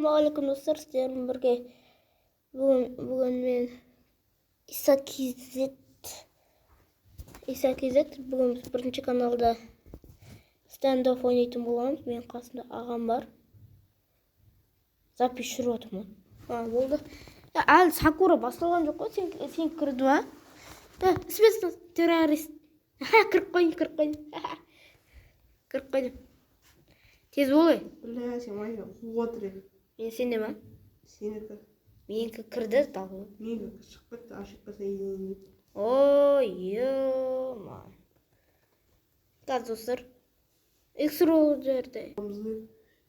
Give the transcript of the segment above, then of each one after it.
Ассалаумағалейкум достар, сіздермен бірге бүгін мен Иса KZ бүгін біз бірінші каналда стендофф ойнайтын боламыз. Мен қасымда ағам бар. Запись жүріп отырмын. Болды. Әлі Сакура басталған жоқ қой, сен кірді ма? Спецназ террорист. Кіріп қойдым. Тез болай. Бля, сен майға қуып отыр едің. Мен сенде ма? Сенікі. Менікі кірді, тағы. Менікі шығып кетті, ашып қалса енейін деп. Ой, ема. Қазір достар. Экстро жерде.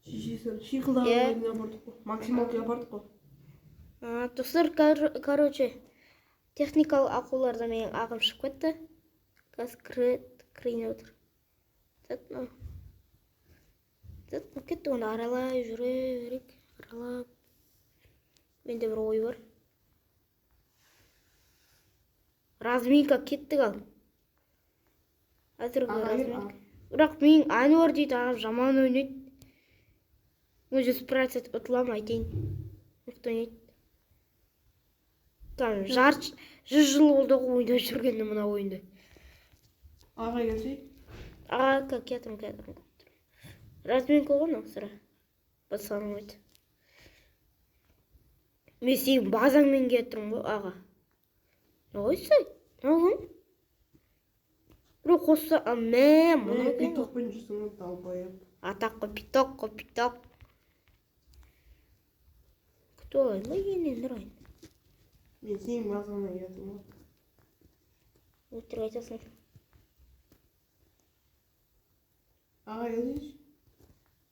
Шешесі шиқылдаған ойына бардық қой. Максималкаға бардық қой. Достар, короче, техникалық ақауларда менің ағым шығып кетті. Қазір кірейін отыр. Кетті, оны аралай жүре берек. Аралап. Менде бір ой бар. Разминка кеттік ал. Әзіргі разминка. Бірақ мен Әнуар дейді, ағам жаман ойнайды. Өзі спрайт ұтылам айтайын. Мықты ойнайды. Там 100 жыл болды ойнап жүргенде мына ойынды. Аға келсей? Аға, кетім. Разминка ғой сыра. Басанымайды. Мен сенің базаңмен кеттім ғой, аға. Не ойсай? Не оғым? Бір қосса, мұны өкен ғой. Питокпен жүрсің өтті албайып. Атақ қой, питок. Күті олай ма, енен ұрайын? Мен сенің базаңмен кеттім ғой. Өтірік айтасың. Аға келсейші?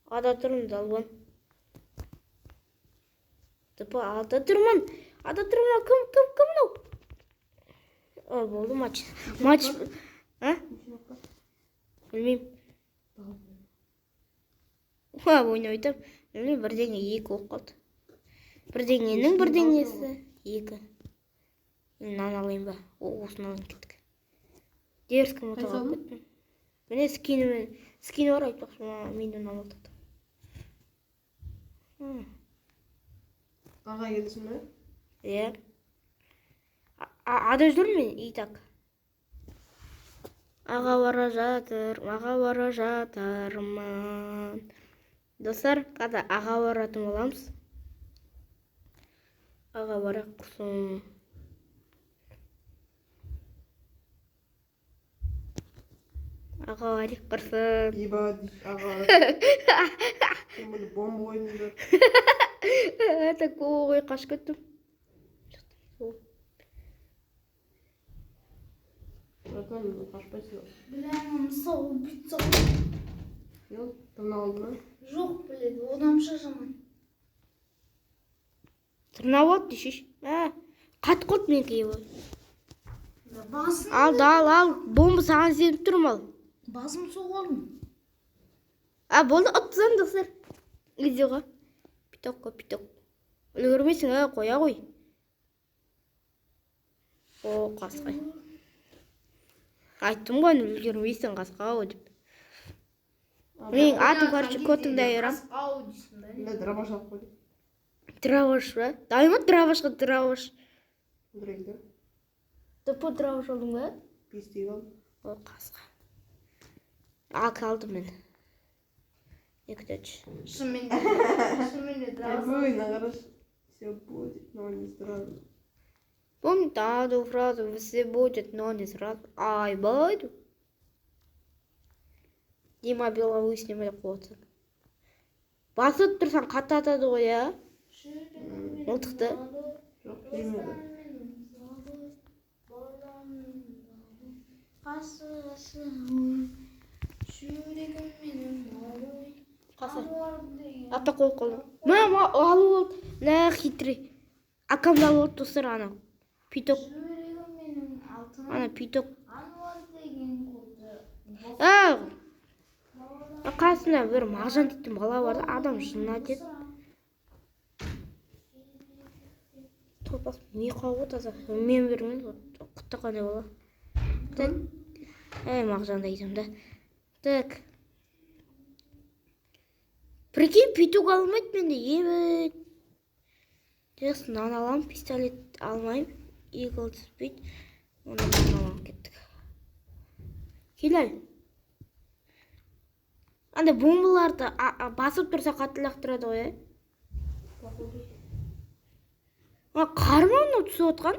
Ада тұрмын, далбан. Ада тұрмын, кім мынау? Болды матч. Білмейм. Ойнайтым. Білмейм, бірдеңе 2 болып қалды. Бірдеңенің бірдеңесі 2. Нан алайын ба? Оғысын алайын кеттік. Дерскім отағап кеттім. Міне скині бар айтпақшы, мені алатады. Аға келсін бе? Ада жүрмін мен, и так. Аға бара жатырмын. Достар, қазір аға баратын боламыз. Аға бара құрсын. Аға барик құрсын. Еба дейш, аға. Сен бұны бомба ойныңдар. Это қой қашып кеттім. Братан, қашпайсың. Біләңім, сау, бітсау. Йол, тырна алды ма? Жоқ, біледі, одамша жаман. Тырна болды дешеш. Қат қот мен кейі бол. Басым. Ал. Бомба саған сеніп тұрым ал. Басым соғалым. Болды, ұттызан достар. Видеоға. Питок. Үлгірмейсің, қоя қой. Қасқай. Айттым ғой, үлгірмейсің қасқа ғой деп. Мен атым қаршы көтіңді айырам. Қасқау дейсің бәрі. Бля, драбаш алып қойды. Драбаш ба? Дайма драбашқа драбаш. Дұректі. Топы драбаш алдың ба? Пестейг алды. Қасқа. Ак алдым мен. 2-3. Шынымен де Ой, нағараш. Все будет, но не сразу. Помни ту фразу, все будет, но не сразу. Ай, буду. Дима Беловой снимай қоты. Басып тұрсаң қатты атады ғой, я? Мылтықты. Жоқ, келмеді. Қасы. Ата қол қолы. Мама, алу болды. Лә хитрый. Акамды алу болды достар, ана. Питок. Ана питок. Қасына бір мағжан дейтін бала барды, адам жынна деді. Топас не қауы таза. Мен бермен, құтты қандай бола. Мағжан дейтім да. Так. Прикинь, питок алмайды менде, ебет. Just нан аламын, пистолет алмаймын. Eagle түспейді. Оны нан аламын кеттік. Келел. Анда бомбаларды басып тұрса қатты лақтырады ғой, Қарма мынау түсіп отқан.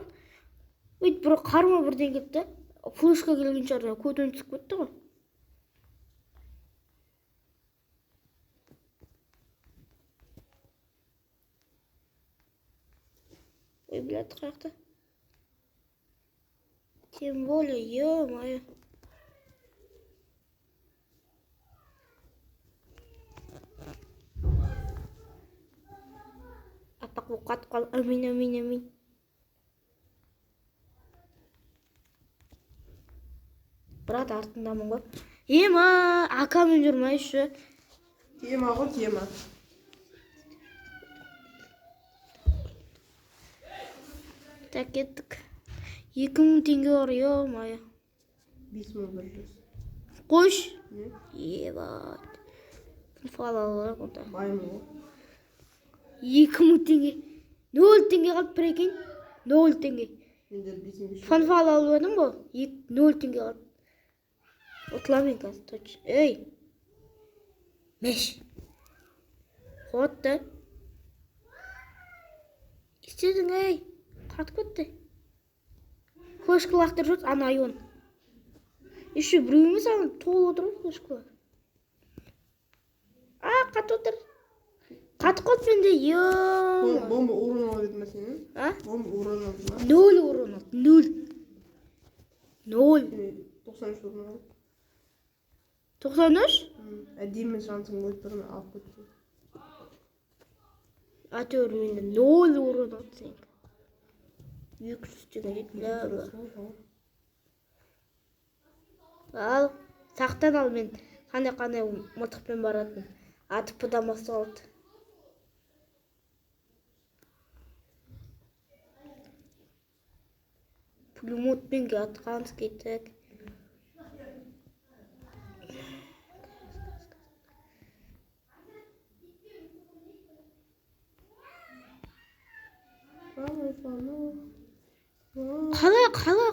Өйтіп бір қарма бірден кетті. Флешка келген шығар, көтен түсіп кетті ғой. Ой, блядь, қаяқта. Тем более, ё-моё. Апақ бұл қатып қал. Әмин. Брат, артындамын ғой. Ема, акамен жүрмайшы. Тема ғой, тема. Так, кеттік. 2000 теңге бар, ё-моё. 5100. Қош. Не? Ебат. Фалалар онда. Байым ғой. 2000 теңге. 0 теңге қалып прикинь. 0 теңге. Менде 5500. Фанфал алып едім ғой. 0 теңге қалып. Отыламын қазір, точно. Ей. Меш. Қотты. Істедің, ей. Қатып кетті. Флешка лақтырып жүрді, ана айон. Еще біреу емес, ана толып отыр ғой флешкалар. Қатып отыр. Қатып қалды менде, ё. Бомба урон алды ма сенің? Бомба урон алды ма? 0 урон алды, 0. 0. 93 урон алды. 93? Әдемі шансың қойып тұрмын, алып кетті. Әтеуір менде 0 урон алды сен. 200 теңге жетті. Ал, сақтан ал, мен қандай мылтықпен баратын. АТП-дан басталды. Пулеметпен атқаныз кеттік.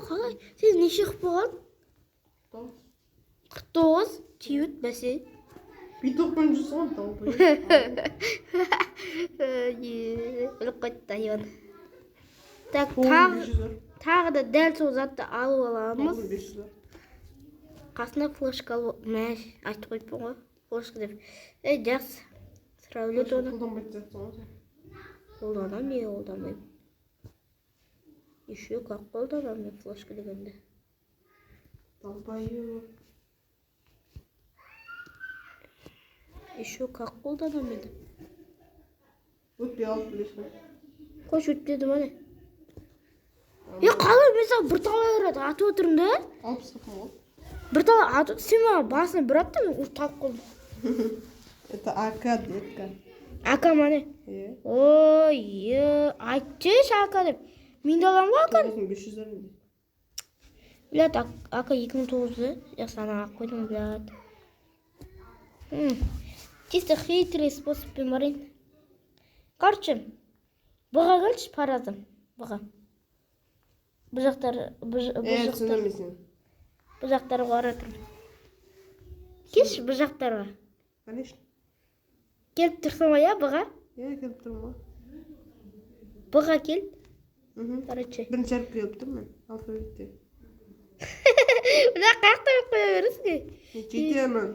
Қалай? Сен неше қып болған? 49 түйіт бәсе. Битоқпен жүрсің талпы. Өліп қайтты айон. Так, тағы да дәл сол затты алып аламыз. Қасына флешка алып, мәш, айтып қойыппын ғой, флешка деп. Жақсы. Сыраулет оны. Қолданам, не қолданмайым. Еще как қолданам мен флешка дегенде. Талпайы. Еще как қолданам еді. Өтпей алып білесің. Қош өтпеді мане. Қалай мен саған бір талай ұрады, атып отырмын да? Алып сақым ғой. Бір талай атып, сен маған басына бір атты, мен талып қолдым. Это АК, детка. АК мане? Ой, айтшы АК деп. Мен де алам ғой АК? 9500 арында. Блядь, АК 2009-ды. Ясана қойдым, блядь. Чисто хитрый способпен барайын. Короче, бұға келші паразым. Бұға. Бұл жақтары баратырмын. Келші бұл жақтарға. Конечно. Келіп тұрсың ба, я, бұға? Келіп тұрмын. Бұға кел. Короче. Бірінші әріп келіп тұрмын мен. Алфавитте. Бұға қаяқта өп қоя бересің? Жетемін.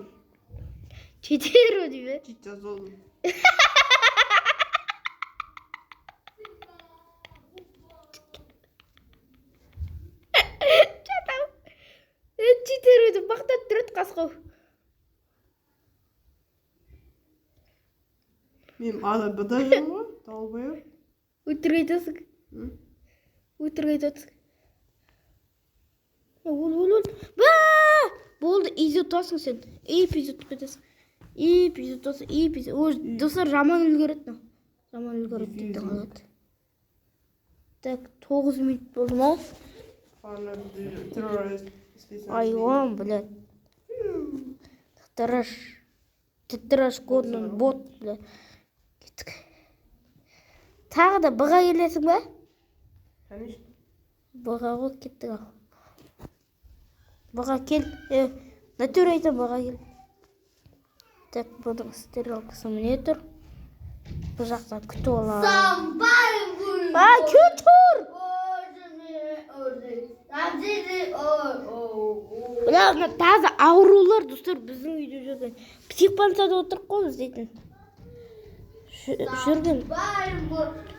Жетер өді бе? Жет жазылдым. Жетер өді бақтап тұрады қасқау. Мен ада бұда жүрмін ғой, талбайыр. Өтірік айтасың. Өтірік айтасың. Ол. Болды, изотасың сен. Эпизод кетесің. Эпизод. Ой, достар жаман үлгереді. Жаман үлгереді дейді қалады. Так, 9 минут болды ма? Айуан, блядь. Тіттіраш кодның бот, блядь. Кеттік. тағы да бұға келесің ба? Конечно. Бұға ғой кеттік ал. Бұға кел. Натюр айтам бұға кел. Так, бұның стерилкасы міне тұр. Бұл жақтан күтіп алам. Somebody will. Күтір! Oh. Мына таза аурулар, достар, біздің үйде жүрген. Психбансада отырып қой іздейтін. Жүрген. Somebody will.